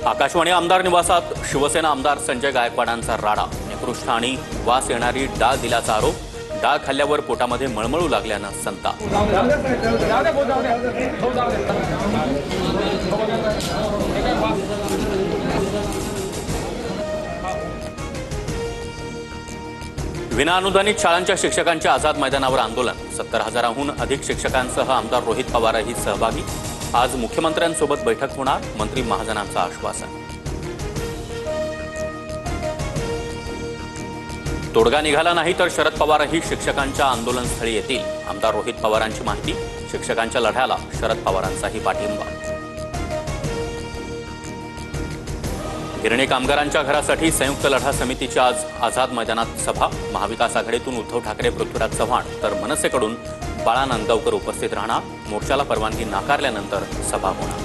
आकाशवाणी आमदार निवासात शिवसेना आमदार संजय गायकवाडांचा राडा। निकृष्ट आणि वास येणारी डाळ दिल्याचा आरोप। डाळ खाल्ल्यावर पोटामध्ये मळमळू लागल्यानं संताप। विनाअनुदानित शाळांच्या शिक्षकांच्या आझाद मैदानावर आंदोलन। 70,000हून अधिक शिक्षकांसह आमदार रोहित पवारही सहभागी। आज मुख्यमंत्र्यांसोबत बैठक होणार। मंत्री महाजनांचं आश्वासन। तोडगा निघाला नाही तर शरद पवारही शिक्षकांच्या आंदोलनस्थळी येतील। आमदार रोहित पवारांची माहिती। शिक्षकांच्या लढ्याला शरद पवारांचाही पाठिंबा। गिरणी कामगारांच्या घरासाठी संयुक्त लढा समितीची आज आझाद मैदानात सभा। महाविकास आघाडीतून उद्धव ठाकरे, पृथ्वीराज चव्हाण तर मनसेकडून बाळा नांदगावकर उपस्थित राहणार। मोर्चाला परवानगी नाकारल्यानंतर सभा होणार।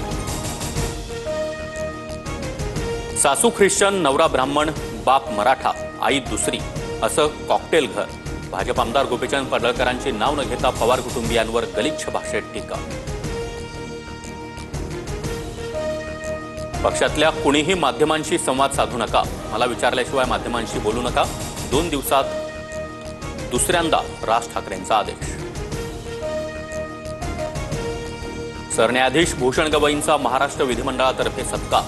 सासू ख्रिश्चन, नवरा ब्राह्मण, बाप मराठा, आई दुसरी असं कॉकटेल घर। भाजप आमदार गोपीचंद पडळकरांची नाव न घेता पवार कुटुंबियांवर गलिच्छ भाषेत टीका। पक्षातल्या कुणीही माध्यमांशी संवाद साधू नका। मला विचारल्याशिवाय माध्यमांशी बोलू नका। 2 दिवसात दुसऱ्यांदा राज ठाकरेंचा आदेश। सरन्यायाधीश भूषण गवईंचा महाराष्ट्र विधिमंडळातर्फे सत्कार।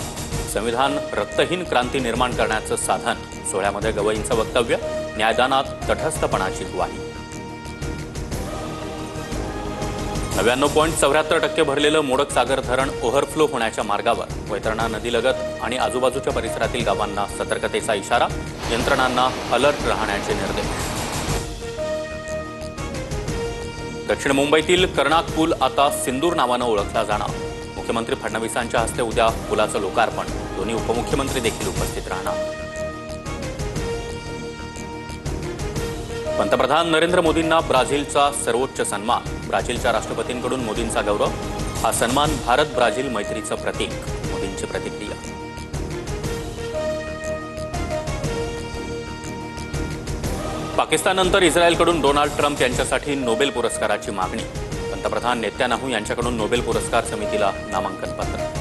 संविधान रक्तहीन क्रांती निर्माण करण्याचं साधन। सोहळ्यामध्ये गवईंचं वक्तव्य। न्यायदानात तटस्थपणाची ग्वाही। 99.74% भरलेलं मोडक सागर धरण ओव्हरफ्लो होण्याच्या मार्गावर। वैतरणा नदीलगत आणि आजूबाजूच्या परिसरातील गावांना सतर्कतेचा इशारा। यंत्रणांना अलर्ट राहण्याचे निर्देश। दक्षिण मुंबईतील कर्णाक पूल आता सिंदूर नावानं ओळखला जाणार। मुख्यमंत्री फडणवीसांच्या हस्ते उद्या पुलाचं लोकार्पण। दोन्ही उपमुख्यमंत्री देखील उपस्थित राहणार। पंतप्रधान नरेंद्र मोदींना ब्राझीलचा सर्वोच्च सन्मान। ब्राझीलच्या राष्ट्रपतींकडून मोदींचा गौरव। हा सन्मान भारत ब्राझील मैत्रीचं प्रतीक। मोदींची प्रतिक्रिया। पाकिस्ताननंतर इस्रायलकडून डोनाल्ड ट्रम्प यांच्यासाठी नोबेल पुरस्काराची मागणी। पंतप्रधान नेत्यानाहू यांच्याकडून नोबेल पुरस्कार समितीला नामांकन पत्र।